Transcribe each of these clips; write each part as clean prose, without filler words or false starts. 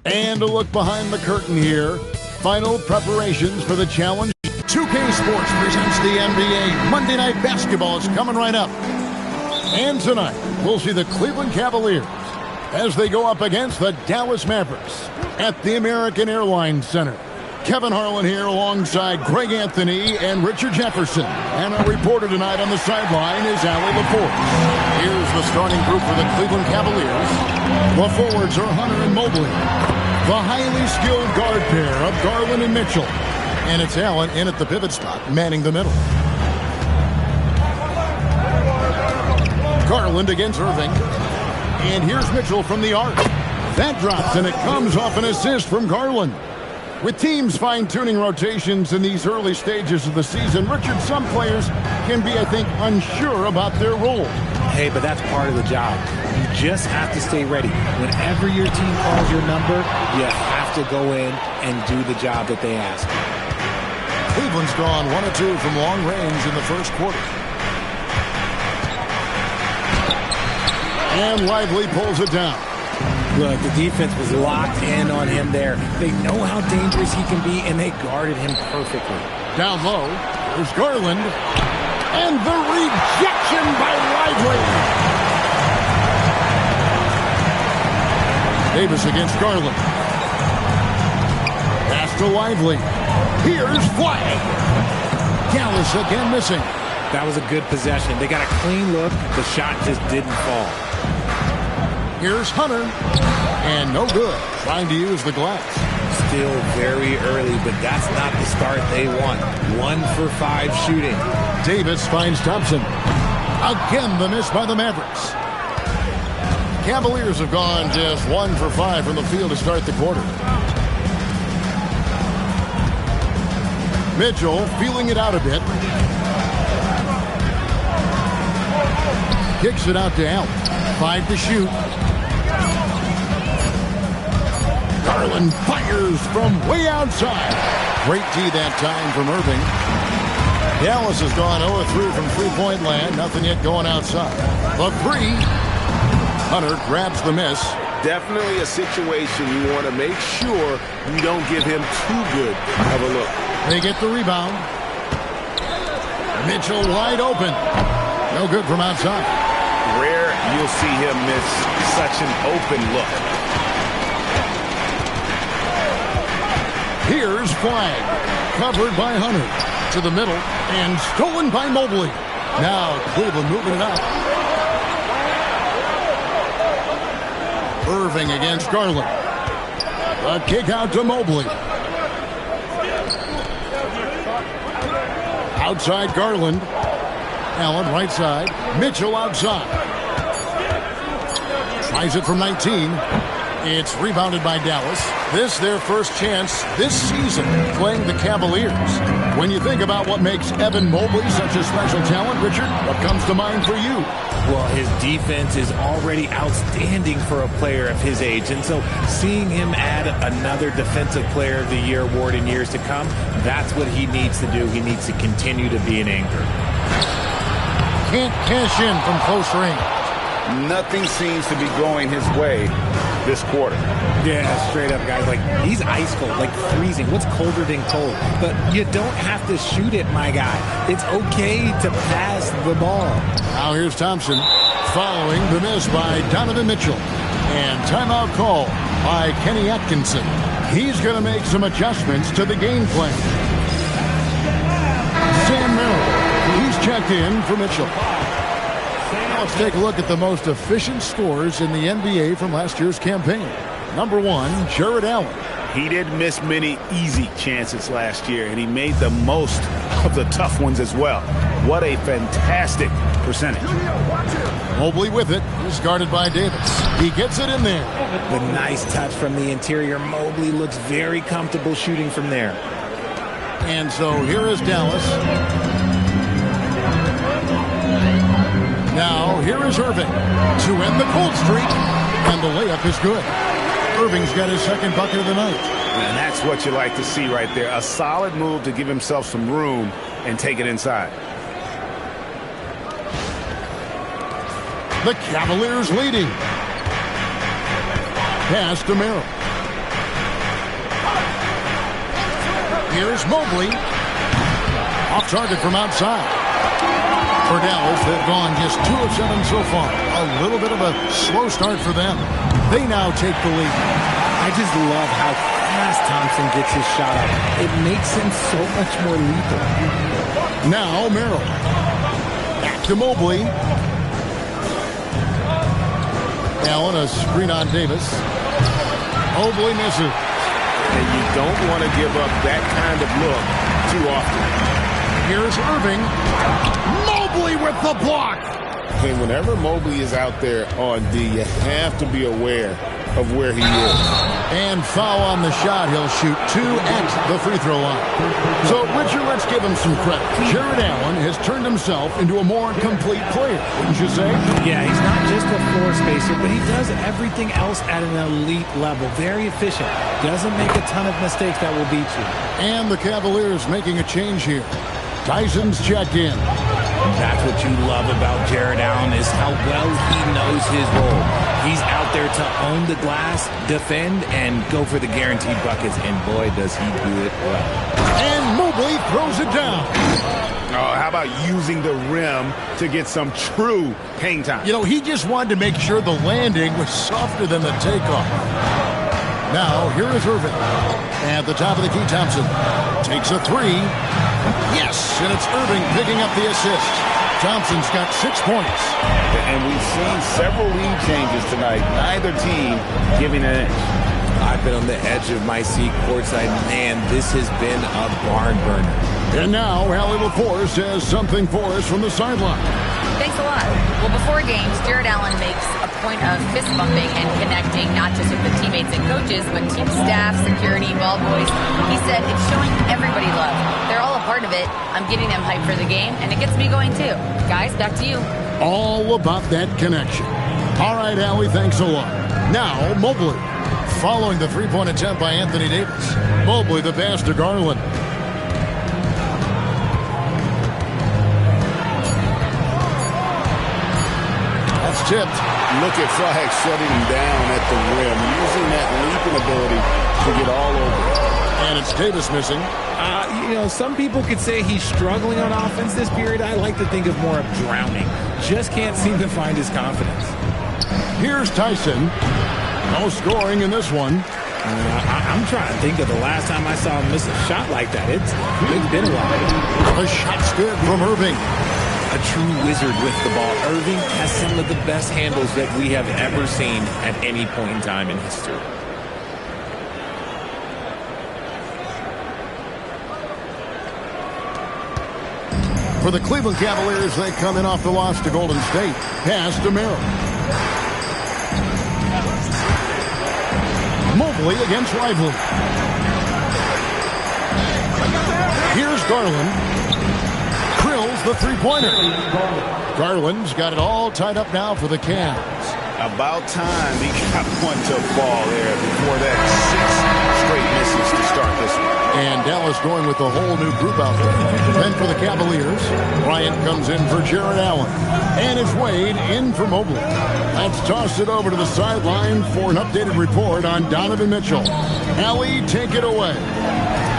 And a look behind the curtain here. Final preparations for the challenge. 2K Sports presents the NBA. Monday Night Basketball is coming right up. And tonight, we'll see the Cleveland Cavaliers as they go up against the Dallas Mavericks at the American Airlines Center. Kevin Harlan here alongside Greg Anthony and Richard Jefferson. And our reporter tonight on the sideline is Allie LaForce. Here's the starting group for the Cleveland Cavaliers. The forwards are Hunter and Mobley. The highly skilled guard pair of Garland and Mitchell. And it's Allen in at the pivot spot, manning the middle. Garland against Irving. And here's Mitchell from the arc. That drops, and it comes off an assist from Garland. With teams fine-tuning rotations in these early stages of the season, Richard, some players can be, I think, unsure about their role. Hey, but that's part of the job. You just have to stay ready. Whenever your team calls your number, you have to go in and do the job that they ask. Cleveland's gone 1 of 2 from long range in the first quarter. And Lively pulls it down. Look, the defense was locked in on him there. They know how dangerous he can be, and they guarded him perfectly. Down low, there's Garland. And the rejection by Lively. Davis against Garland. Pass to Lively. Here's Flag. Dallas again missing. That was a good possession. They got a clean look. The shot just didn't fall. Here's Hunter. And no good. Trying to use the glass. Still very early, but that's not the start they want. 1 for 5 shooting. Davis finds Thompson. Again, the miss by the Mavericks. Cavaliers have gone just 1 for 5 from the field to start the quarter. Mitchell feeling it out a bit. Kicks it out to Allen. 5 to shoot. Garland fires from way outside. Great D that time from Irving. Dallas has gone 0-3 from three-point land. Nothing yet going outside. The 3. Hunter grabs the miss. Definitely a situation you want to make sure you don't give him too good of a look. They get the rebound. Mitchell wide open. No good from outside. Rare you'll see him miss such an open look. Here's Flag. Covered by Hunter. To the middle. And stolen by Mobley. Now Cleveland moving it out. Irving against Garland. A kick out to Mobley. Outside Garland. Allen right side. Mitchell outside. Tries it from 19. It's rebounded by Dallas. This their first chance this season playing the Cavaliers. When you think about what makes Evan Mobley such a special talent, Richard, what comes to mind for you? Well, his defense is already outstanding for a player of his age. And so seeing him add another Defensive Player of the Year award in years to come, that's what he needs to do. He needs to continue to be an anchor. Can't cash in from close range. Nothing seems to be going his way this quarter. Yeah, straight up, guys. Like, he's ice cold, like freezing. What's colder than cold? But you don't have to shoot it, my guy. It's okay to pass the ball. Now here's Thompson following the miss by Donovan Mitchell. And timeout call by Kenny Atkinson. He's going to make some adjustments to the game plan. Sam Merrill, he's checked in for Mitchell. Now let's take a look at the most efficient scorers in the NBA from last year's campaign. Number 1, Jared Allen. He didn't miss many easy chances last year, and he made the most of the tough ones as well. What a fantastic percentage. Mobley with it. He's guarded by Davis. He gets it in there. The nice touch from the interior. Mobley looks very comfortable shooting from there. And so here is Dallas. Now here is Irving to end the cold streak. And the layup is good. Irving's got his second bucket of the night. And that's what you like to see right there. A solid move to give himself some room and take it inside. The Cavaliers leading. Pass to Merrill. Here's Mobley. Off target from outside. For Dallas, they've gone just 2 of 7 so far. A little bit of a slow start for them. They now take the lead. I just love how fast Thompson gets his shot up. It makes him so much more lethal. Now Merrill. Back to Mobley. Allen, a screen on Davis. Mobley misses. And you don't want to give up that kind of look too often. Here's Irving. Mobley with the block. Okay, whenever Mobley is out there on D, you have to be aware of where he is. And foul on the shot. He'll shoot 2 at the free throw line. So, Richard, let's give him some credit. Jared Allen has turned himself into a more complete player, wouldn't you say? Yeah, he's not just a floor spacer, but he does everything else at an elite level. Very efficient. Doesn't make a ton of mistakes that will beat you. And the Cavaliers making a change here. Tyson's checked in. That's what you love about Jared Allen is how well he knows his role. He's out there to own the glass, defend, and go for the guaranteed buckets. And boy, does he do it well. And Mobley throws it down. Oh, how about using the rim to get some true hang time? You know, he just wanted to make sure the landing was softer than the takeoff. Now, here is Irving. At the top of the key, Thompson takes a 3. Yes, and it's Irving picking up the assist. Thompson's got 6 points. And we've seen several lead changes tonight. Neither team giving an inch. I've been on the edge of my seat courtside. Man, this has been a barn burner. And now, Allie LaForce has something for us from the sideline. Thanks a lot. Well, before games, Jared Allen makes a point of fist bumping and connecting, not just with the teammates and coaches, but team staff, security, ball boys. He said it's showing everybody love. They're all a part of it. I'm getting them hyped for the game, and it gets me going too. Guys, back to you. All about that connection. All right, Allie, thanks a lot. Now, Mobley. Following the three-point attempt by Anthony Davis. Mobley the pass to Garland. That's tipped. Look at Flag shutting him down at the rim, using that leaping ability to get all over it. And it's Davis missing. You know, some people could say he's struggling on offense this period. I like to think of more of drowning. Just can't seem to find his confidence. Here's Tyson. No scoring in this one. I'm trying to think of the last time I saw him miss a shot like that. It's been a while. The shot's good from Irving. A true wizard with the ball. Irving has some of the best handles that we have ever seen at any point in time in history. For the Cleveland Cavaliers, they come in off the loss to Golden State. Pass to Merrill. Mobley against Lively. Here's Garland. Drills the three-pointer. Garland's got it all tied up now for the Cavs. About time he got one to fall there before that 6 straight misses to start this one. And Dallas going with the whole new group out there. Then for the Cavaliers, Bryant comes in for Jared Allen. And it's Wade in for Mobley. Let's toss it over to the sideline for an updated report on Donovan Mitchell. Allie, take it away.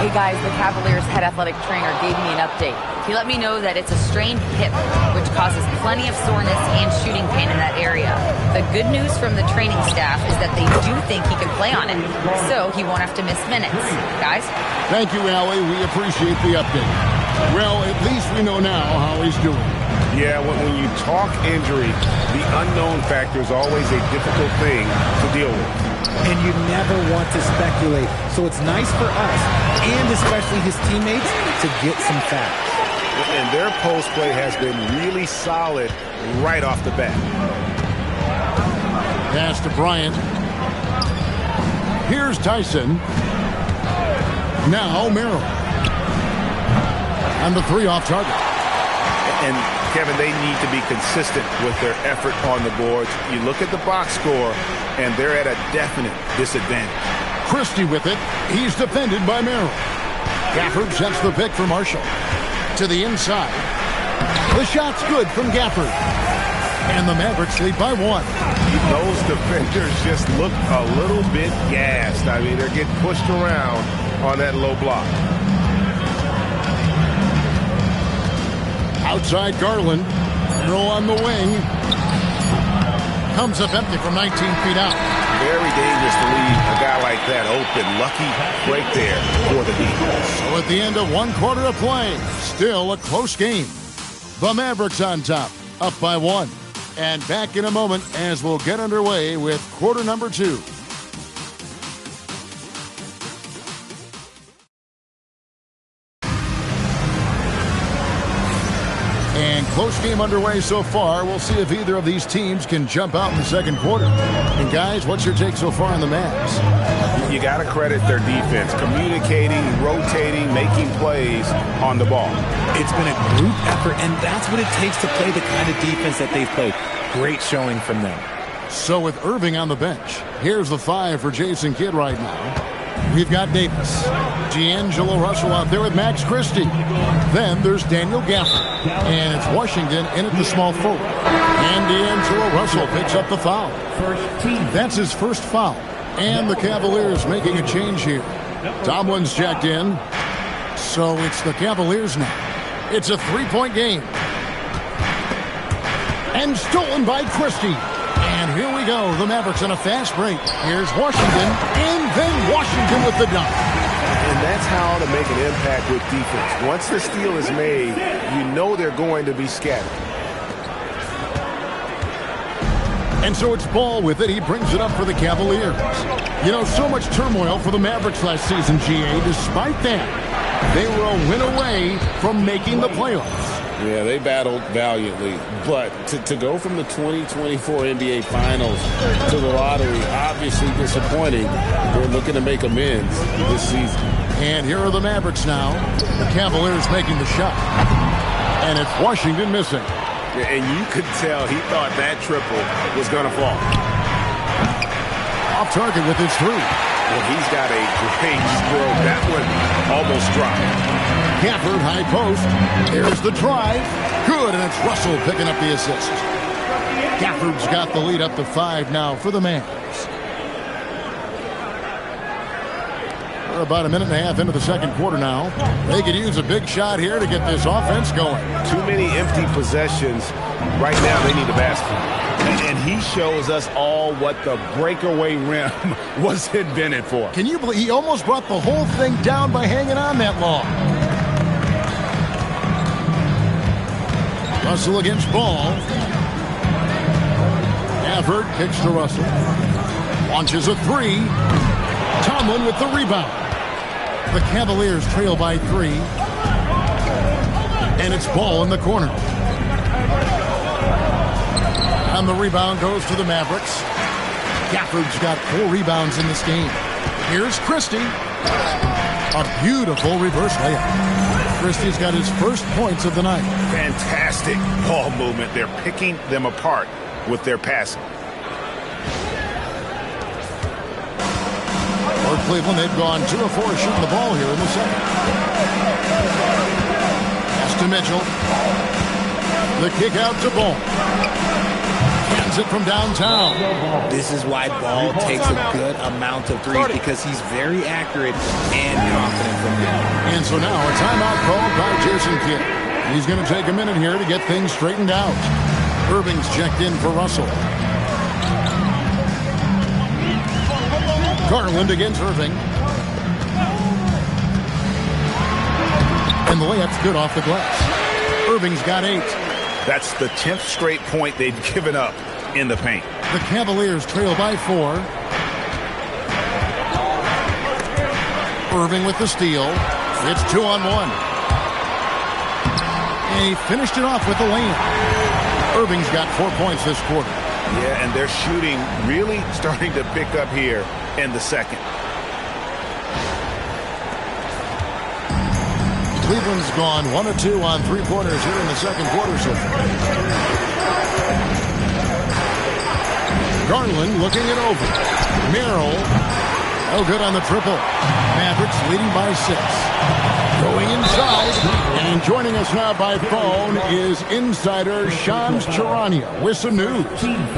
Hey guys, the Cavaliers head athletic trainer gave me an update. He let me know that it's a strained hip, which causes plenty of soreness and shooting pain in that area. The good news from the training staff is that they do think he can play on it, so he won't have to miss minutes. Guys? Thank you, Allie. We appreciate the update. Well, at least we know now how he's doing. Yeah, when you talk injury, the unknown factor is always a difficult thing to deal with. And you never want to speculate. So it's nice for us, and especially his teammates, to get some facts. And their post play has been really solid right off the bat. Pass to Bryant. Here's Tyson. Now Merrill. And the 3 off target. And Kevin, they need to be consistent with their effort on the boards. You look at the box score, and they're at a definite disadvantage. Christie with it. He's defended by Merrill. Gafford sets the pick for Marshall. To the inside. The shot's good from Gafford. And the Mavericks lead by 1. Those defenders just look a little bit gassed. I mean, they're getting pushed around on that low block. Outside Garland. Roll on the wing. Comes up empty from 19 feet out. Very dangerous to leave a guy like that open. Lucky break there for the defense. So at the end of 1 quarter of play, still a close game. The Mavericks on top, up by 1. And back in a moment as we'll get underway with quarter number 2. And close game underway so far. We'll see if either of these teams can jump out in the second quarter. And guys, what's your take so far on the Mavs? You got to credit their defense. Communicating, rotating, making plays on the ball. It's been a group effort, and that's what it takes to play the kind of defense that they've played. Great showing from them. So with Irving on the bench, here's the 5 for Jason Kidd right now. We've got Davis. D'Angelo Russell out there with Max Christie. Then there's Daniel Gafford. And it's Washington in at the small forward. And D'Angelo Russell picks up the foul. That's his first foul. And the Cavaliers making a change here. Tomlin's checked in. So it's the Cavaliers now. It's a 3-point game. And stolen by Christie. And here we go. The Mavericks on a fast break. Here's Washington. And then Washington with the dunk. And that's how to make an impact with defense. Once the steal is made, you know they're going to be scattered. And so it's Ball with it. He brings it up for the Cavaliers. You know, so much turmoil for the Mavericks last season, GA. Despite that, they were a win away from making the playoffs. Yeah, they battled valiantly. But to go from the 2024 NBA Finals to the lottery, obviously disappointing. They're looking to make amends this season. And here are the Mavericks now. The Cavaliers making the shot. And it's Washington missing. Yeah, and you could tell he thought that triple was going to fall. Off target with his 3. Well, he's got a great stroke. That one almost dropped. Gafford, high post. There's the drive. Good, and it's Russell picking up the assist. Gafford's got the lead up to 5 now for the Mavs. We're about a minute and a half into the second quarter now. They could use a big shot here to get this offense going. Too many empty possessions. Right now, they need a basket. And he shows us all what the breakaway rim was invented for. Can you believe he almost brought the whole thing down by hanging on that long? Russell against Ball. Gafford kicks to Russell. Launches a 3. Tomlin with the rebound. The Cavaliers trail by 3. And it's Ball in the corner. And the rebound goes to the Mavericks. Gafford's got 4 rebounds in this game. Here's Christie. A beautiful reverse layup. Christie's got his first points of the night. Fantastic ball movement. They're picking them apart with their passing. For Cleveland, they've gone 2 of 4 shooting the ball here in the second. Pass to Mitchell. The kick out to Ball. Hands it from downtown. This is why Ball takes a good amount of threes, because he's very accurate and confident from him. And so now a timeout called by Jason Kidd. He's going to take a minute here to get things straightened out. Irving's checked in for Russell. Garland against Irving. And the layup's good off the glass. Irving's got 8. That's the 10th straight point they've given up in the paint. The Cavaliers trail by 4. Irving with the steal. It's 2-on-1. And he finished it off with the layup. Irving's got 4 points this quarter. Yeah, and they're shooting really starting to pick up here in the second. Cleveland's gone 1 of 2 on 3-pointers here in the second quarter so far. Garland looking it over. Merrill, no good on the triple. Mavericks leading by 6. Going inside, and joining us now by phone is insider Shams Charania with some news.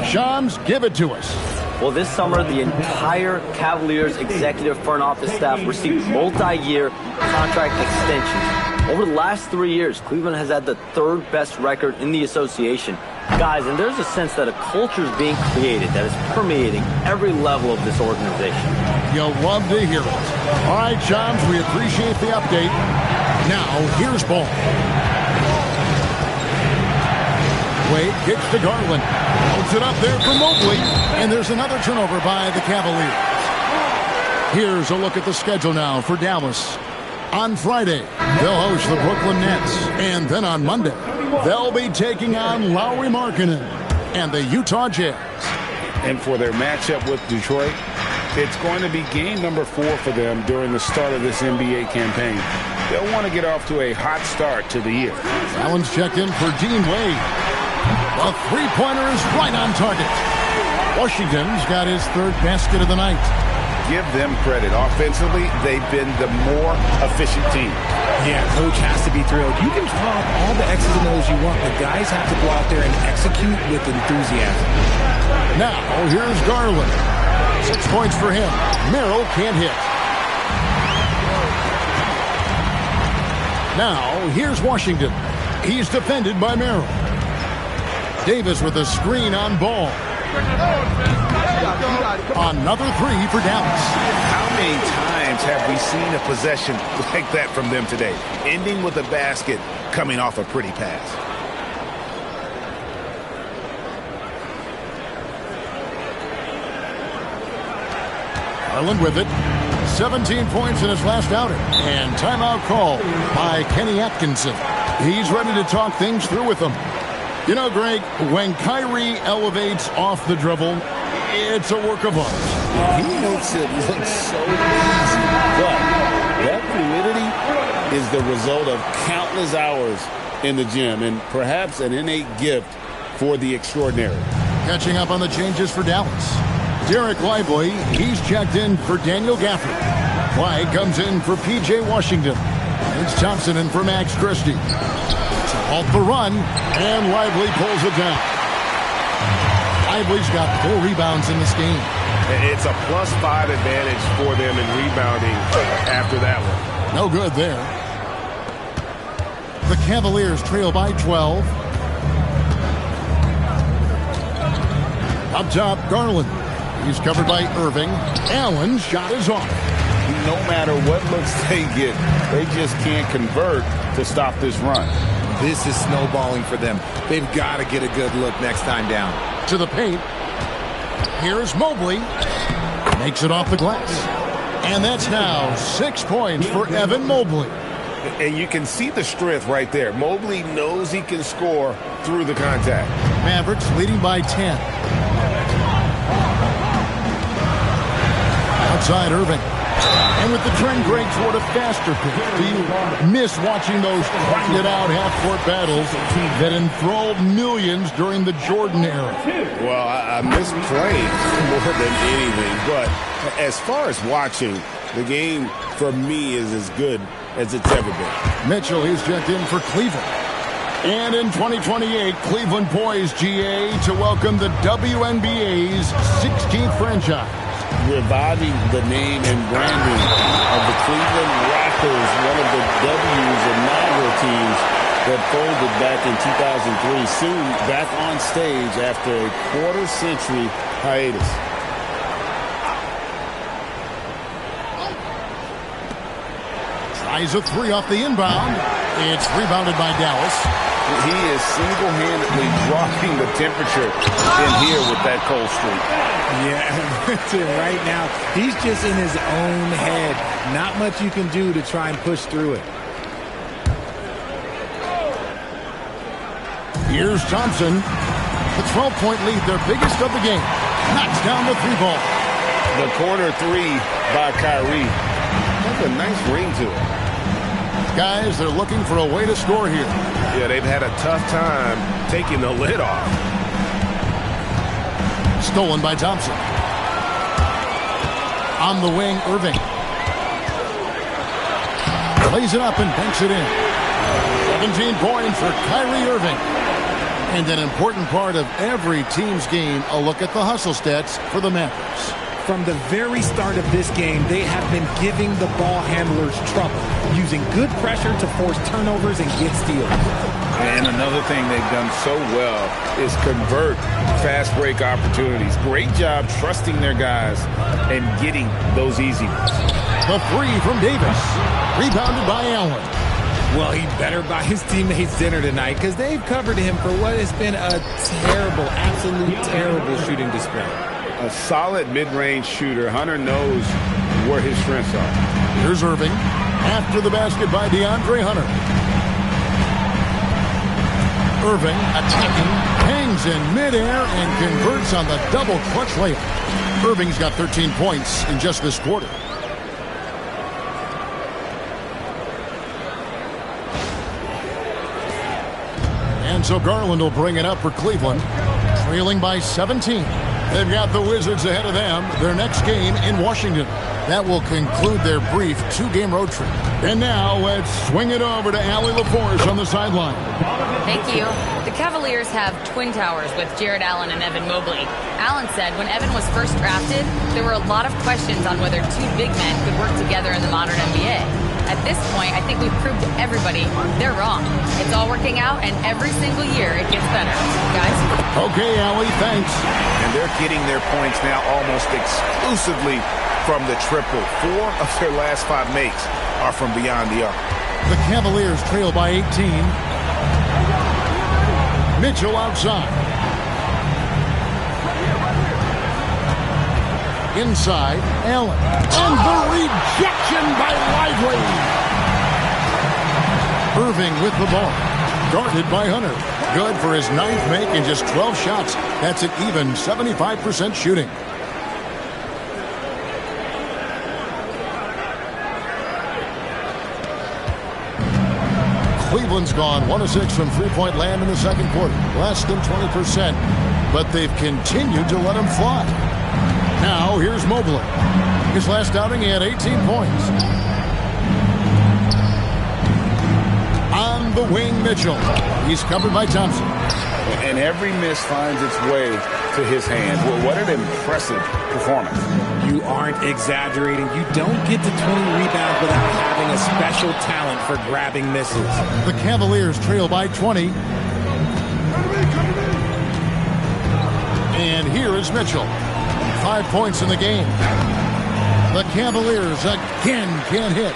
Shams, give it to us. Well, this summer, the entire Cavaliers executive front office staff received multi-year contract extensions. Over the last 3 years, Cleveland has had the third best record in the association. Guys, and there's a sense that a culture is being created that is permeating every level of this organization. You'll love to hear it. All right, Shams, we appreciate the update. Now, here's ball. Wade kicks to Garland. Holds it up there for Mobley. And there's another turnover by the Cavaliers. Here's a look at the schedule now for Dallas. On Friday, they'll host the Brooklyn Nets. And then on Monday, they'll be taking on Lauri Markkanen and the Utah Jazz. And for their matchup with Detroit, it's going to be game number 4 for them during the start of this NBA campaign. They'll want to get off to a hot start to the year. Allen's checked in for Dean Wade. The three-pointer is right on target. Washington's got his third basket of the night. Give them credit. Offensively, they've been the more efficient team. Yeah, coach has to be thrilled. You can draw up all the X's and O's you want, but guys have to go out there and execute with enthusiasm. Now, here's Garland. 6 points for him. Merrill can't hit. Now, here's Washington. He's defended by Merrill. Davis with a screen on ball. Another three for Dallas. How many times have we seen a possession like that from them today? Ending with a basket, coming off a pretty pass. Garland with it. 17 points in his last outing. And timeout call by Kenny Atkinson. He's ready to talk things through with them. You know, Greg, when Kyrie elevates off the dribble, it's a work of art. He makes it look so easy, but that fluidity is the result of countless hours in the gym and perhaps an innate gift for the extraordinary. Catching up on the changes for Dallas. Derek Lively, he's checked in for Daniel Gafford. Clyde comes in for P.J. Washington. It's Thompson in for Max Christie. Halt the run, and Lively pulls it down. Lively's got 4 rebounds in this game. It's a +5 advantage for them in rebounding after that one. No good there. The Cavaliers trail by 12. Up top, Garland. He's covered by Irving. Allen's shot is off. No matter what looks they get, they just can't convert to stop this run. This is snowballing for them. They've got to get a good look next time down. To the paint. Here's Mobley. Makes it off the glass. And that's now 6 points for Evan Mobley. And you can see the strength right there. Mobley knows he can score through the contact. Mavericks leading by 10. Outside Irving. And with the trend, Greg, toward a faster pace, do you miss watching those grinded-out half-court battles that enthralled millions during the Jordan era? Well, I miss playing more than anything, but as far as watching, the game for me is as good as it's ever been. Mitchell, he's checked in for Cleveland. And in 2028, Cleveland poised, GA, to welcome the WNBA's 16th franchise. Reviving the name and branding of the Cleveland Raptors, one of the W's inaugural teams that folded back in 2003, soon back on stage after a quarter-century hiatus. Tries a three off the inbound. It's rebounded by Dallas. He is single-handedly dropping the temperature in here with that cold streak. Yeah, right now, he's just in his own head. Not much you can do to try and push through it. Here's Thompson. The 12-point lead, their biggest of the game. Knocks down the three ball. The corner three by Kyrie. That's a nice ring to it. Guys, they're looking for a way to score here. Yeah, they've had a tough time taking the lid off. Stolen by Thompson. On the wing, Irving. Lays it up and banks it in. 17 points for Kyrie Irving. And an important part of every team's game, a look at the hustle stats for the Mavericks. From the very start of this game, they have been giving the ball handlers trouble, using good pressure to force turnovers and get steals. And another thing they've done so well is convert fast break opportunities. Great job trusting their guys and getting those easy ones. The three from Davis. Rebounded by Allen. Well, he better buy his teammates dinner tonight because they've covered him for what has been a terrible, absolute terrible shooting display. A solid mid-range shooter. Hunter knows where his strengths are. Here's Irving. After the basket by DeAndre Hunter. Irving attacking, hangs in midair, and converts on the double clutch layup. Irving's got 13 points in just this quarter. And so Garland will bring it up for Cleveland, trailing by 17. They've got the Wizards ahead of them. Their next game in Washington. That will conclude their brief two-game road trip. And now let's swing it over to Allie LaForce on the sideline. Thank you. The Cavaliers have twin towers with Jared Allen and Evan Mobley. Allen said when Evan was first drafted, there were a lot of questions on whether two big men could work together in the modern NBA. At this point, I think we've proved to everybody they're wrong. It's all working out, and every single year it gets better. Guys? Okay, Allie, thanks. And they're getting their points now almost exclusively from the triple. 4 of their last 5 makes are from beyond the arc. The Cavaliers trail by 18. Mitchell outside. Inside, Allen. And the rejection by Lively. Irving with the ball. Guarded by Hunter. Good for his 9th make in just 12 shots. That's an even 75% shooting. Cleveland's gone 1 of 6 from three-point land in the second quarter. Less than 20%, but they've continued to let him fly. Now, here's Mobley. His last outing, he had 18 points. On the wing, Mitchell. He's covered by Thompson. And every miss finds its way to his hands. Well, what an impressive performance. You aren't exaggerating. You don't get to 20 rebounds without having a special talent for grabbing misses. The Cavaliers trail by 20. And here is Mitchell. 5 points in the game. The Cavaliers again can't hit.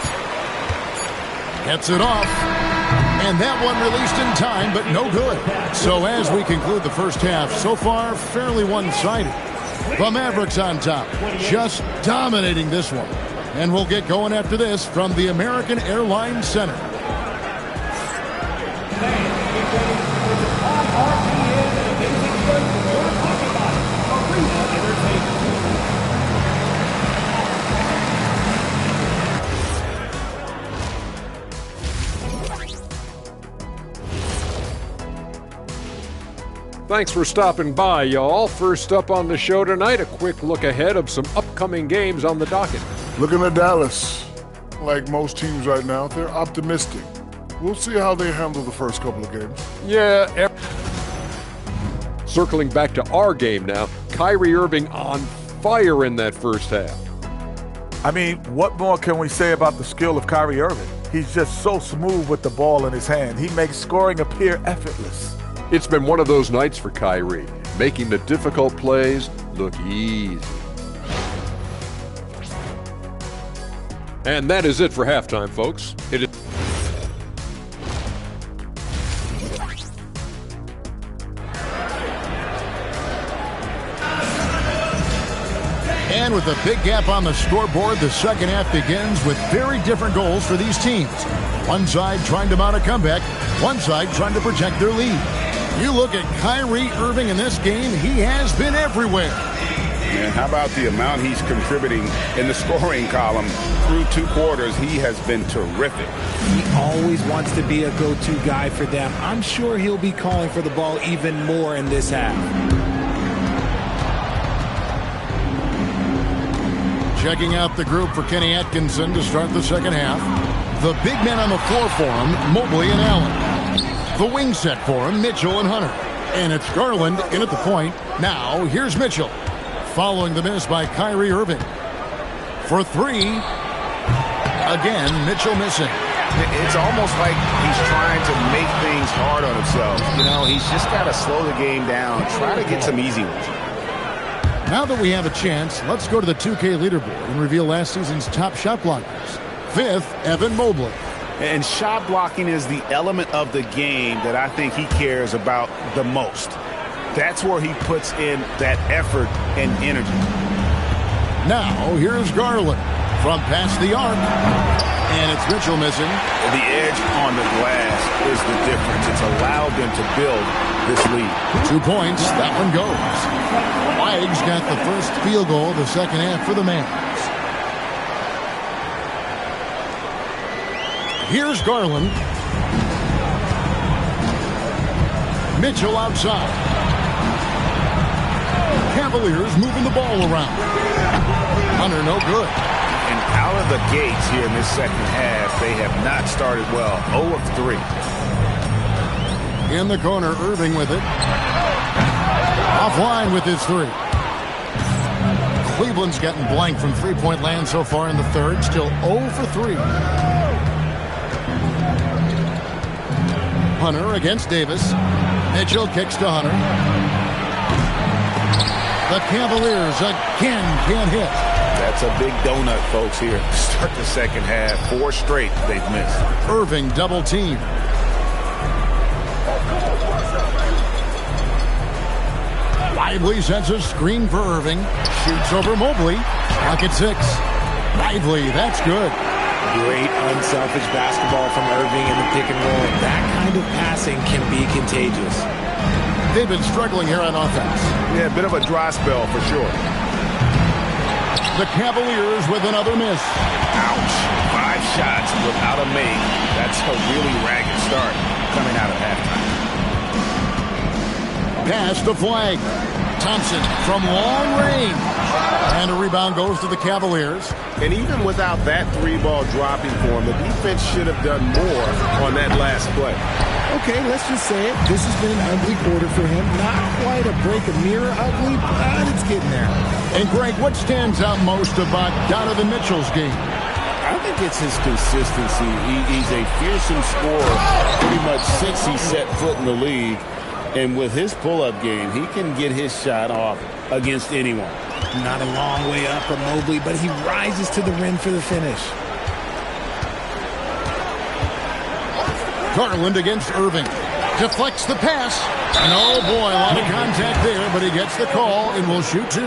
Gets it off. And that one released in time, but no good. So as we conclude the first half, so far fairly one-sided. The Mavericks on top, just dominating this one. And we'll get going after this from the American Airlines Center. Thanks for stopping by, y'all. First up on the show tonight, a quick look ahead of some upcoming games on the docket. Looking at Dallas, like most teams right now, they're optimistic. We'll see how they handle the first couple of games. Yeah. Circling back to our game now, Kyrie Irving on fire in that first half. I mean, what more can we say about the skill of Kyrie Irving? He's just so smooth with the ball in his hand. He makes scoring appear effortless. It's been one of those nights for Kyrie, making the difficult plays look easy. And that is it for halftime, folks. It is And with a big gap on the scoreboard, the second half begins with very different goals for these teams. One side trying to mount a comeback, one side trying to protect their lead. You look at Kyrie Irving in this game, he has been everywhere. And how about the amount he's contributing in the scoring column through 2 quarters? He has been terrific. He always wants to be a go-to guy for them. I'm sure he'll be calling for the ball even more in this half. Checking out the group for Kenny Atkinson to start the second half. The big men on the floor for him, Mobley and Allen. The wing set for him, Mitchell and Hunter. And it's Garland in at the point. Now, here's Mitchell. Following the miss by Kyrie Irving. For three. Again, Mitchell missing. It's almost like he's trying to make things hard on himself. You know, he's just got to slow the game down, try to get some easy ones. Now that we have a chance, let's go to the 2K leaderboard and reveal last season's top shot blockers. 5th, Evan Mobley. And shot blocking is the element of the game that I think he cares about the most. That's where he puts in that effort and energy. Now, here's Garland from past the arc. And it's Mitchell missing. The edge on the glass is the difference. It's allowed them to build this lead. 2 points. That one goes. Wags got the first field goal of the second half for the Mavericks. Here's Garland. Mitchell outside. Cavaliers moving the ball around. Hunter no good. And out of the gates here in this second half, they have not started well. 0 of 3. In the corner, Irving with it. Offline with his 3. Cleveland's gotten blank from three-point land so far in the third. Still 0 for 3. Hunter against Davis. Mitchell kicks to Hunter. The Cavaliers again can't hit. That's a big donut, folks, here. Start the second half. 4 straight they've missed. Irving double team. Lively sets a screen for Irving. Shoots over Mobley. Pocket 6. Lively, that's good. Great unselfish basketball from Irving in the pick and roll. That kind of passing can be contagious. They've been struggling here on offense. Yeah, a bit of a dry spell for sure. The Cavaliers with another miss. Ouch. 5 shots without a make. That's a really ragged start coming out of halftime. Pass to Flag. Thompson from long range. And a rebound goes to the Cavaliers. And even without that 3-ball dropping for him, the defense should have done more on that last play. Okay, let's just say it. This has been an ugly quarter for him. Not quite a break a mirror ugly, but it's getting there. And Greg, what stands out most about Donovan Mitchell's game? I think it's his consistency. He's a fearsome scorer pretty much since he set foot in the league. And with his pull-up game, he can get his shot off against anyone. Not a long way up from Mobley, but he rises to the rim for the finish. Garland against Irving. Deflects the pass. And oh boy, a lot of contact there, but he gets the call and will shoot 2.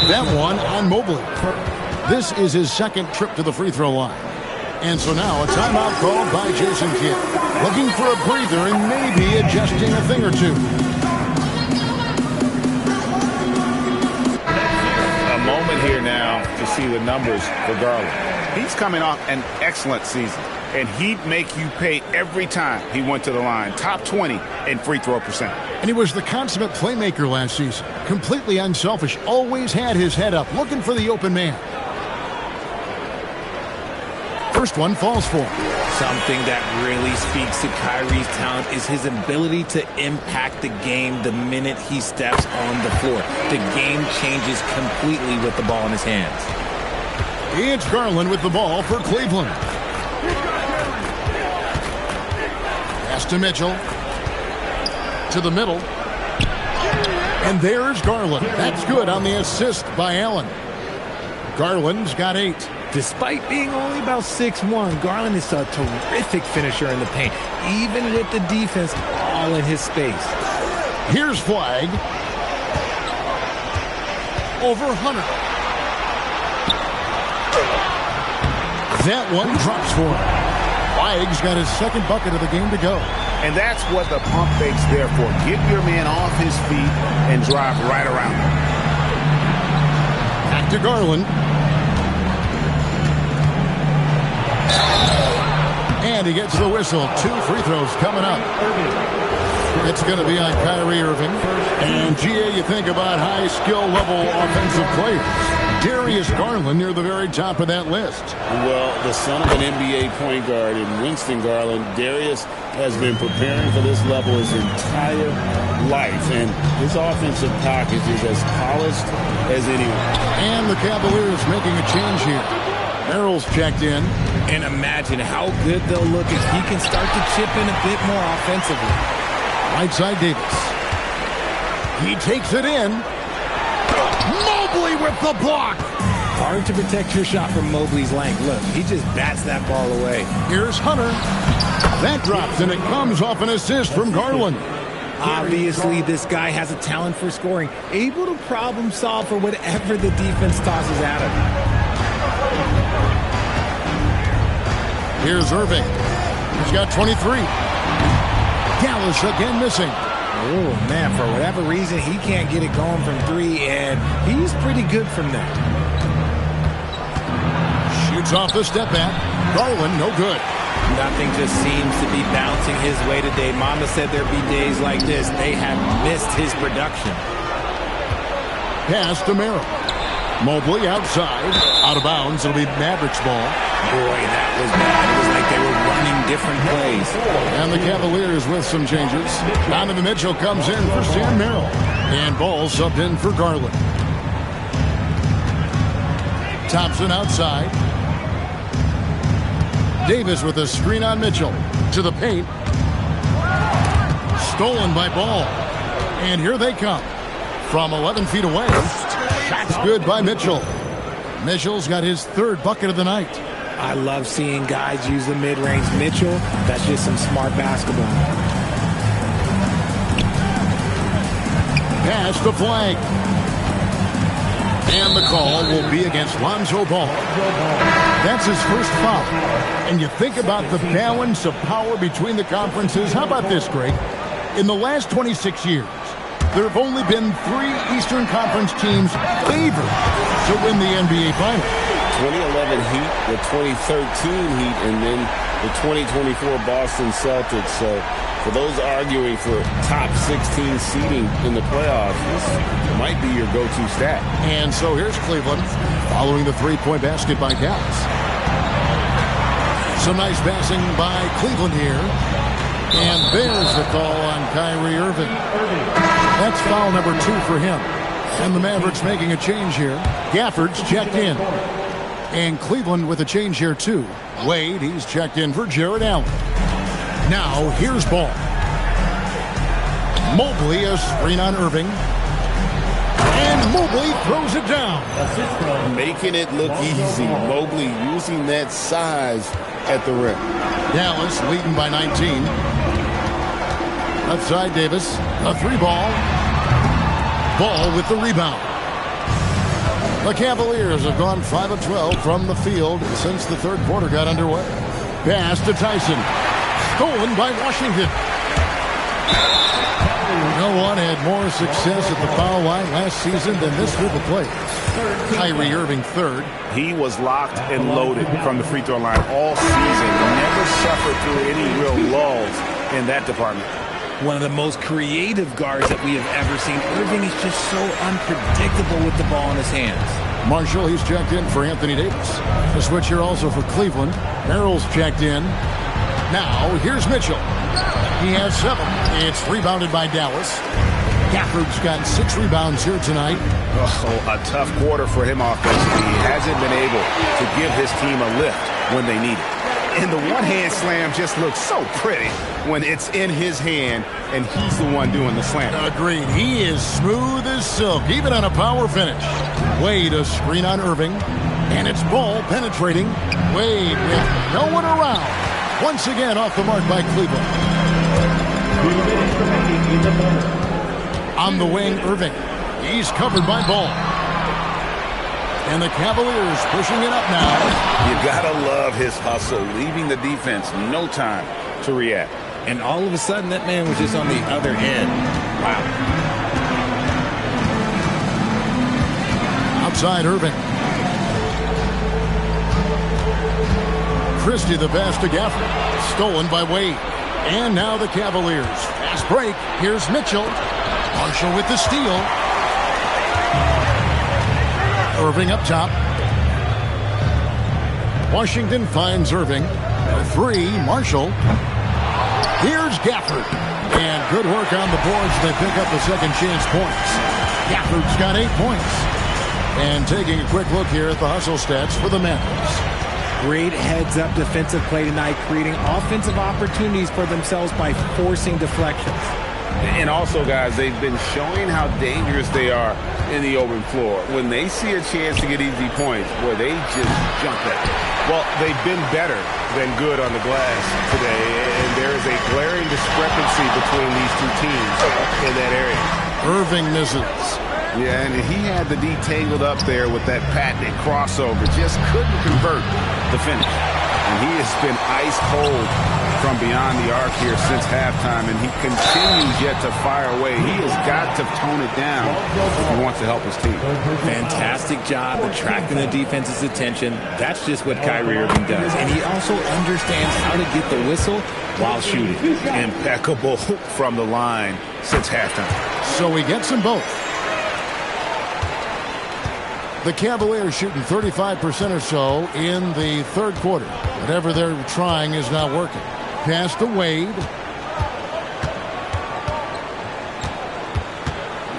That one on Mobley. This is his second trip to the free throw line. And so now a timeout called by Jason Kidd. Looking for a breather and maybe adjusting a thing or two. A moment here now to see the numbers for Garland. He's coming off an excellent season, and he'd make you pay every time he went to the line. Top 20 in free throw percent. And he was the consummate playmaker last season. Completely unselfish. Always had his head up, looking for the open man. First one falls for him. Something that really speaks to Kyrie's talent is his ability to impact the game the minute he steps on the floor. The game changes completely with the ball in his hands. It's Garland with the ball for Cleveland. Pass to Mitchell. To the middle. And there's Garland. That's good on the assist by Allen. Garland's got 8. Despite being only about 6'1", Garland is a terrific finisher in the paint, even with the defense all in his space. Here's Flag. Over Hunter. That one drops for him. Flag's got his second bucket of the game to go. And that's what the pump fake's there for. Get your man off his feet and drive right around him. Back to Garland. And he gets the whistle. 2 free throws coming up. It's going to be on Kyrie Irving. And, GA, you think about high skill level offensive players. Darius Garland near the very top of that list. Well, the son of an NBA point guard in Winston Garland, Darius has been preparing for this level his entire life, and his offensive package is as polished as anyone. And the Cavaliers making a change here. Merrill's checked in. And imagine how good they'll look if he can start to chip in a bit more offensively. Right side Davis. He takes it in. Mobley with the block. Hard to protect your shot from Mobley's length. Look, he just bats that ball away. Here's Hunter. That drops, and it comes off an assist from Garland. Obviously, this guy has a talent for scoring, able to problem solve for whatever the defense tosses at him. Here's Irving. He's got 23. Dallas again missing. Oh, man, for whatever reason, he can't get it going from three, and he's pretty good from there. Shoots off the step back. Garland, no good. Nothing just seems to be bouncing his way today. Mama said there'd be days like this. They have missed his production. Pass to Merrill. Mobley outside. Out of bounds. It'll be Mavericks ball. Boy, that was bad. It was like they were running different plays. And the Cavaliers with some changes. Donovan Mitchell comes in for Sam Merrill. And Ball subbed in for Garland. Thompson outside. Davis with a screen on Mitchell. To the paint. Stolen by Ball. And here they come. From 11 feet away. Shot's good by Mitchell. Mitchell's got his third bucket of the night. I love seeing guys use the mid-range. Mitchell, that's just some smart basketball. Pass to Flag. And the call will be against Lonzo Ball. That's his first foul. And you think about the balance of power between the conferences. How about this, Greg? In the last 26 years, there have only been 3 Eastern Conference teams favored to win the NBA Finals. 2011 Heat, the 2013 Heat, and then the 2024 Boston Celtics. So for those arguing for top 16 seeding in the playoffs, this might be your go-to stat. And so here's Cleveland following the three-point basket by Dallas. Some nice passing by Cleveland here. And there's the call on Kyrie Irving. That's foul number 2 for him. And the Mavericks making a change here. Gafford's checked in. And Cleveland with a change here too. Wade, he's checked in for Jared Allen. Now here's Ball. Mobley, a screen on Irving. And Mobley throws it down. Making it look easy. Mobley using that size at the rim. Dallas leading by 19. Left side Davis. A 3-ball. Ball with the rebound. The Cavaliers have gone 5 of 12 from the field since the third quarter got underway. Pass to Tyson. Stolen by Washington. No one had more success at the foul line last season than this group of players. Kyrie Irving third. He was locked and loaded from the free throw line all season. Never suffered through any real lulls in that department. One of the most creative guards that we have ever seen. Irving is just so unpredictable with the ball in his hands. Marshall, he's checked in for Anthony Davis. A switch here also for Cleveland. Merrill's checked in. Now, here's Mitchell. He has 7. It's rebounded by Dallas. Gafford's got 6 rebounds here tonight. Oh, a tough quarter for him offensively. He hasn't been able to give his team a lift when they need it. And the one-hand slam just looks so pretty when it's in his hand and he's the one doing the slam. Agreed. He is smooth as silk, even on a power finish. Wade, a screen on Irving. And it's Ball penetrating. Wade with no one around. Once again off the mark by Cleveland. On the wing, Irving. He's covered by Ball. And the Cavaliers pushing it up now. You gotta love his hustle, leaving the defense no time to react. And all of a sudden, that man was just on the other end. Wow. Outside Irving. Christie the pass to Gafford. Stolen by Wade. And now the Cavaliers. Fast break. Here's Mitchell. Marshall with the steal. Irving up top. Washington finds Irving. 3, Marshall. Here's Gafford. And good work on the boards. They pick up the second chance points. Gafford's got 8 points. And taking a quick look here at the hustle stats for the Mavericks. Great heads-up defensive play tonight, creating offensive opportunities for themselves by forcing deflections. And also, guys, they've been showing how dangerous they are in the open floor. When they see a chance to get easy points, boy, they just jump at it. Well, they've been better than good on the glass today, and there is a glaring discrepancy between these two teams in that area. Irving misses. Yeah, and he had the D tangled up there with that patented crossover. Just couldn't convert the finish. And he has been ice cold from beyond the arc here since halftime, and he continues yet to fire away. He has got to tone it down if he wants to help his team. Fantastic job attracting the defense's attention. That's just what Kyrie Irving does. And he also understands how to get the whistle while shooting. Impeccable from the line since halftime. So he gets them both. The Cavaliers shooting 35% or so in the third quarter. Whatever they're trying is not working. Pass to Wade.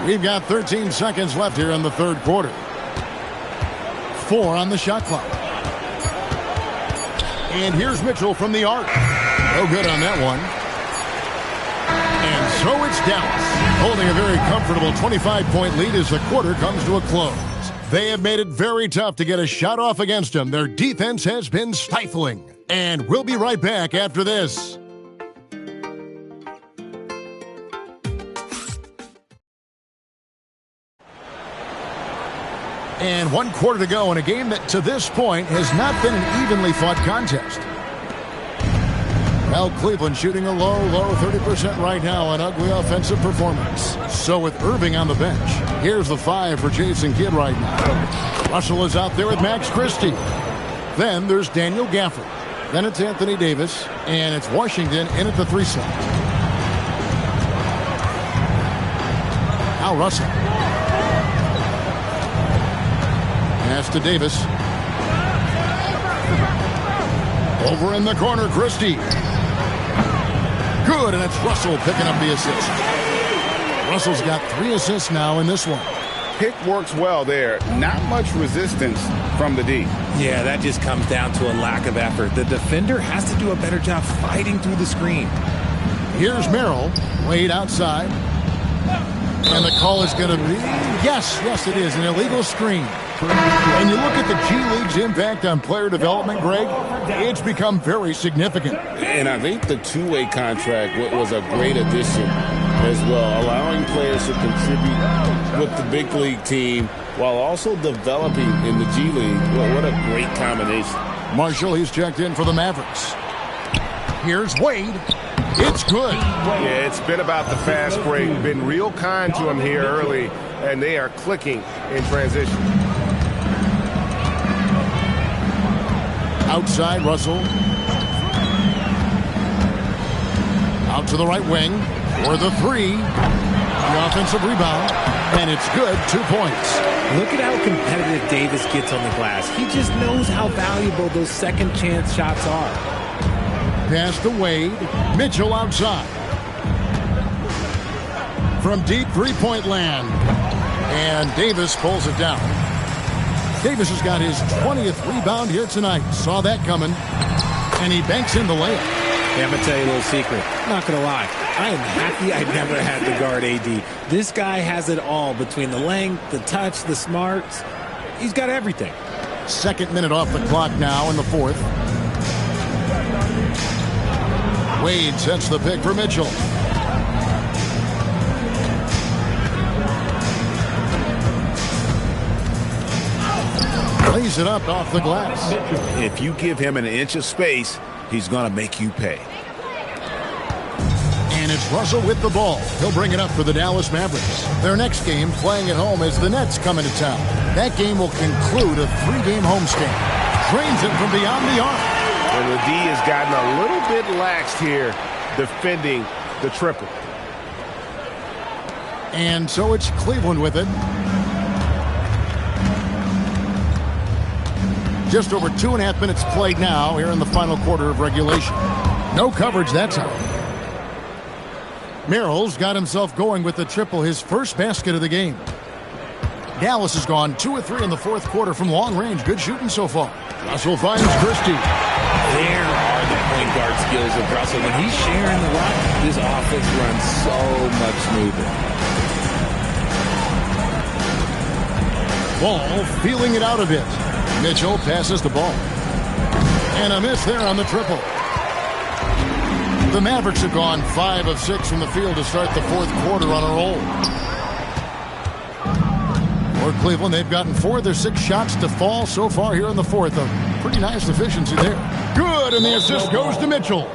We've got 13 seconds left here in the third quarter. 4 on the shot clock. And here's Mitchell from the arc. No good on that one. And so it's Dallas, holding a very comfortable 25-point lead as the quarter comes to a close. They have made it very tough to get a shot off against them. Their defense has been stifling. And we'll be right back after this. And 1 quarter to go in a game that to this point has not been an evenly fought contest. Well, Cleveland shooting a low 30% right now, an ugly offensive performance. So with Irving on the bench, here's the 5 for Jason Kidd right now. Russell is out there with Max Christie. Then there's Daniel Gafford. Then it's Anthony Davis, and it's Washington in at the 3 slot. Now Russell. Pass to Davis. Over in the corner, Christie. Good, and it's Russell picking up the assist. Russell's got 3 assists now in this one. Pick works well there. Not much resistance from the D. Yeah, that just comes down to a lack of effort. The defender has to do a better job fighting through the screen. Here's Merrill. Wade outside. And the call is going to be, yes, it is, an illegal screen. And you look at the G League's impact on player development, Greg, it's become very significant. And I think the two-way contract was a great addition as well, allowing players to contribute with the big league team while also developing in the G League. Well, what a great combination. Marshall, he's checked in for the Mavericks. Here's Wade. It's good. Yeah, it's been about the fast break. Been real kind to him here early, and they are clicking in transition. Outside, Russell. Out to the right wing for the 3. The offensive rebound, and it's good. 2 points. Look at how competitive Davis gets on the glass. He just knows how valuable those second chance shots are. Pass to Wade. Mitchell outside. From deep three-point land. And Davis pulls it down. Davis has got his 20th rebound here tonight. Saw that coming. And he banks in the layup. Yeah, I'm going to tell you a little secret. I'm not going to lie. I am happy I never had to guard AD. This guy has it all between the length, the touch, the smarts. He's got everything. 2nd minute off the clock now in the 4th. Wade sets the pick for Mitchell. Lays it up off the glass. If you give him an inch of space, he's going to make you pay. And it's Russell with the ball. He'll bring it up for the Dallas Mavericks. Their next game, playing at home, as the Nets come into town. That game will conclude a 3-game homestand. Drains it from beyond the arc. And the D has gotten a little bit laxed here defending the triple. And so it's Cleveland with it. Just over 2.5 minutes played now here in the final quarter of regulation. No coverage that time. Merrill's got himself going with the triple, his first basket of the game. Dallas has gone 2 of 3 in the fourth quarter from long range. Good shooting so far. Russell finds Christie. There are the point guard skills of Russell. When he's sharing the rock, this offense runs so much smoother. Ball feeling it out a bit. Mitchell passes the ball. And a miss there on the triple. The Mavericks have gone 5 of 6 from the field to start the fourth quarter on a roll. For Cleveland, they've gotten 4 of their 6 shots to fall so far here in the fourth. A pretty nice efficiency there. Good, and the assist goes to Mitchell.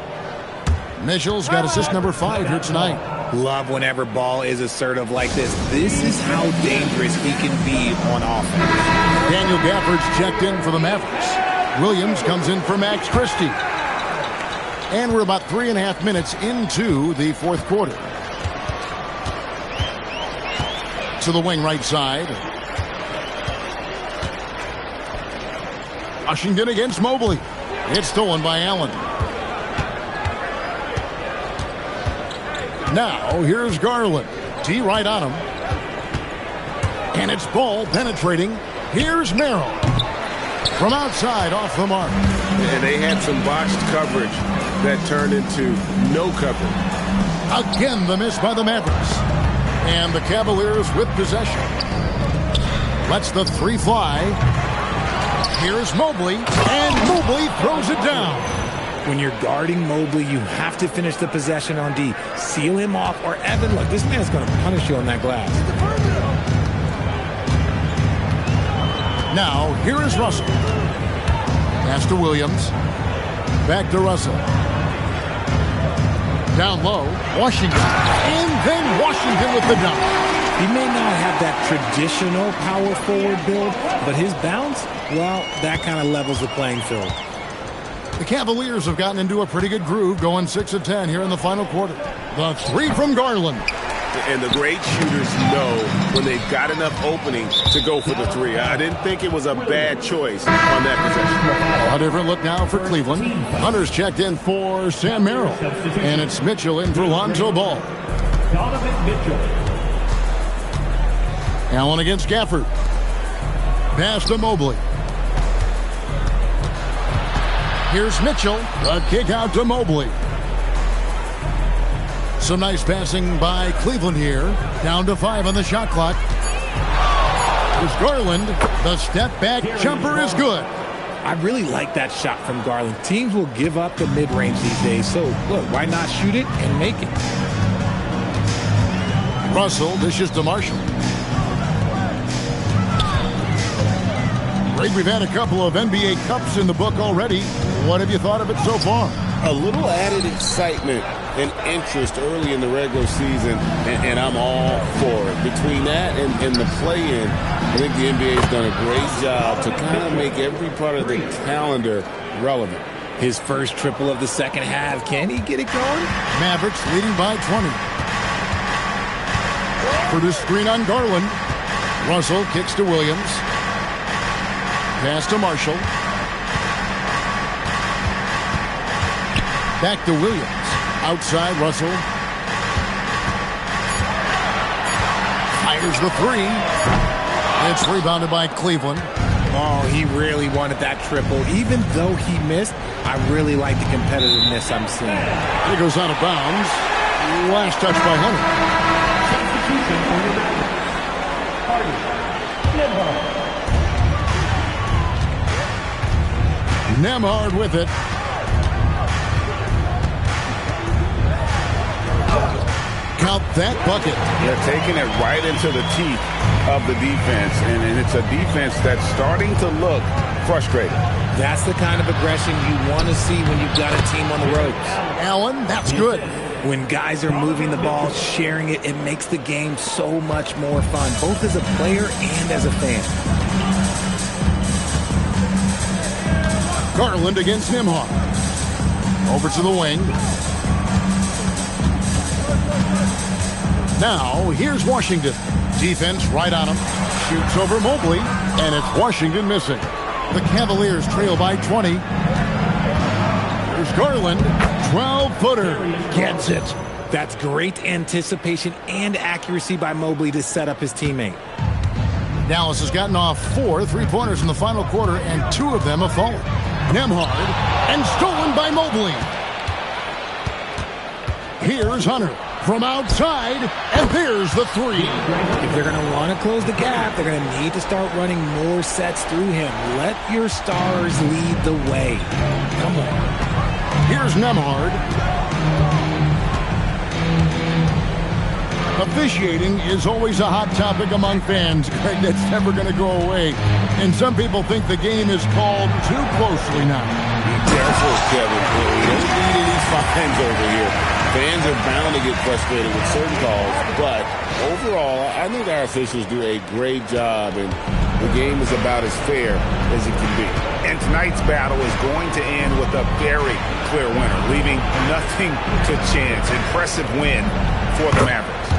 Mitchell's got assist number 5 here tonight. Love whenever ball is assertive like this. This is how dangerous he can be on offense. Daniel Gafford's checked in for the Mavericks. Williams comes in for Max Christie. And we're about 3.5 minutes into the fourth quarter. To the wing right side. Washington against Mobley. It's stolen by Allen. Now, here's Garland. T right on him. And it's ball penetrating. Here's Merrill. From outside, off the mark. And they had some botched coverage that turned into no coverage. Again, the miss by the Mavericks. And the Cavaliers with possession. Lets the 3 fly. Here's Mobley. And Mobley throws it down. When you're guarding Mobley, you have to finish the possession on D. Seal him off, or Evan, look, this man's going to punish you on that glass. Now, here is Russell. Pass to Williams. Back to Russell. Down low, Washington. And then Washington with the dunk. He may not have that traditional power forward build, but his bounce, well, that kind of levels the playing field. The Cavaliers have gotten into a pretty good groove, going 6 of 10 here in the final quarter. The 3 from Garland. And the great shooters know when they've got enough opening to go for the 3. I didn't think it was a bad choice on that possession. A different look now for Cleveland. Hunter's checked in for Sam Merrill. And it's Mitchell in for Lonzo Ball. Allen against Gafford. Pass to Mobley. Here's Mitchell. A kick out to Mobley. Some nice passing by Cleveland here. Down to 5 on the shot clock. Here's Garland. The step back jumper is good. I really like that shot from Garland. Teams will give up the mid-range these days. So, look, why not shoot it and make it? Russell dishes to Marshall. Greg, we've had a couple of NBA Cups in the book already. What have you thought of it so far? A little added excitement and interest early in the regular season, and I'm all for it. Between that and the play-in, I think the NBA has done a great job to kind of make every part of the calendar relevant. His first triple of the second half. Can he get it going? Mavericks leading by 20. For the screen on Garland. Russell kicks to Williams. Pass to Marshall. Back to Williams. Outside Russell. Fires the 3. It's rebounded by Cleveland. Oh, he really wanted that triple. Even though he missed, I really like the competitiveness I'm seeing. It goes out of bounds. Last touch by Hunter. Nembhard with it. Count that bucket. They're taking it right into the teeth of the defense, and it's a defense that's starting to look frustrated. That's the kind of aggression you want to see when you've got a team on the ropes. Allen, that's good. When guys are moving the ball, sharing it, it makes the game so much more fun, both as a player and as a fan. Garland against Nembhard. Over to the wing. Now, here's Washington. Defense right on him. Shoots over Mobley, and it's Washington missing. The Cavaliers trail by 20. Here's Garland. 12-footer. Gets it. That's great anticipation and accuracy by Mobley to set up his teammate. Dallas has gotten off 4 3-pointers in the final quarter, and 2 of them have fallen. Nembhard, and stolen by Mobley. Here's Hunter from outside, and there's the 3. If they're going to want to close the gap, they're going to need to start running more sets through him. Let your stars lead the way. Come on. Here's Nembhard. Officiating is always a hot topic among fans, Greg. That's never going to go away. And some people think the game is called too closely now. Be careful, Kevin. We don't need any fines over here. Fans are bound to get frustrated with certain calls, but overall, I think our officials do a great job, and the game is about as fair as it can be. And tonight's battle is going to end with a very clear winner, leaving nothing to chance. Impressive win for the Mavericks.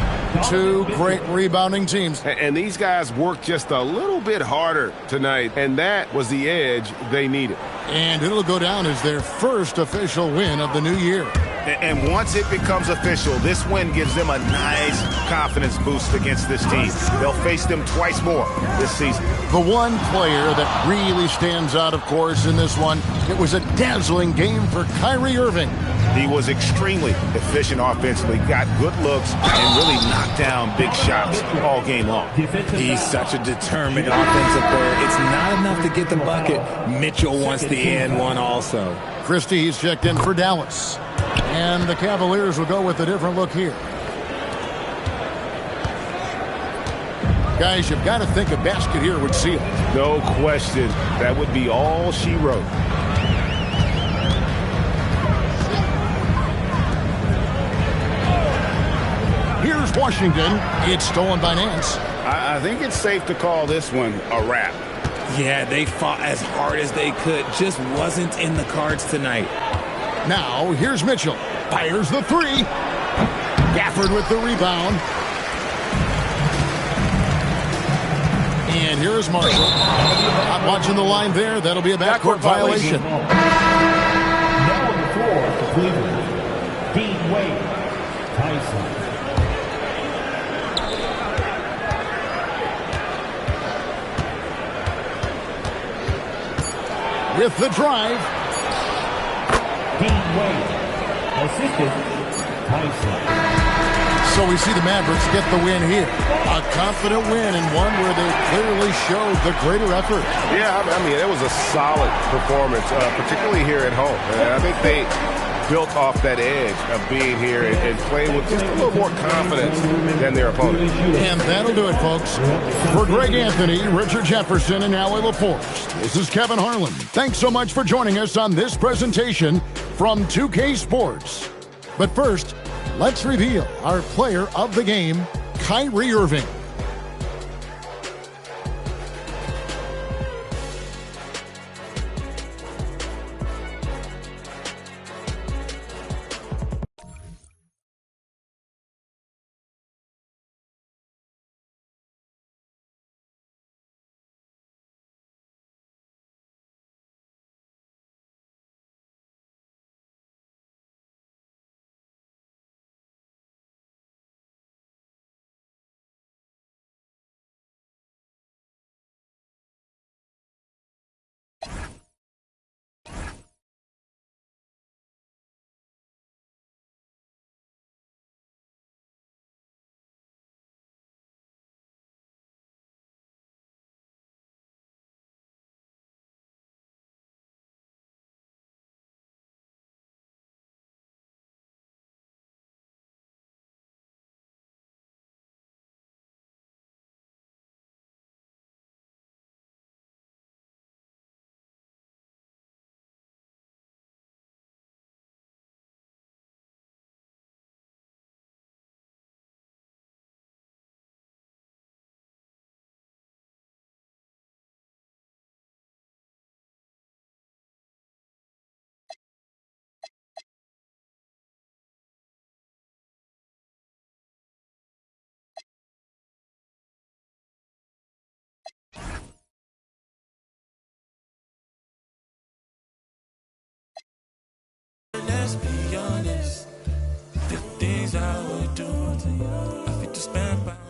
2 great rebounding teams. And these guys worked just a little bit harder tonight, and that was the edge they needed. And it'll go down as their first official win of the new year. And once it becomes official, this win gives them a nice confidence boost against this team. They'll face them twice more this season. The one player that really stands out, of course, in this one, it was a dazzling game for Kyrie Irving. He was extremely efficient offensively, got good looks, and really knocked down big shots all game long. He's such a determined offensive player. It's not enough to get the bucket. Mitchell wants the and one also. Christie, he's checked in for Dallas. And the Cavaliers will go with a different look here. Guys, you've got to think a basket here would seal. No question. That would be all she wrote. Here's Washington. It's stolen by Nance. I think it's safe to call this one a wrap. Yeah, they fought as hard as they could. Just wasn't in the cards tonight. Now, here's Mitchell. Fires the 3. Gafford with the rebound. And here's Marshall. Not watching the line there. That'll be a backcourt violation. Now on the floor for Cleveland, Dean Wade, Tyson. With the drive. Dean Wade, assisted Tyson. So we see the Mavericks get the win here. A confident win and one where they clearly showed the greater effort. Yeah, I mean, it was a solid performance, particularly here at home. And I think they built off that edge of being here and playing with just a little more confidence than their opponent. And that'll do it, folks. For Greg Anthony, Richard Jefferson, and Allie LaForce, this is Kevin Harlan. Thanks so much for joining us on this presentation from 2K Sports. But first, let's reveal our player of the game, Kyrie Irving. do. I fit to spend by.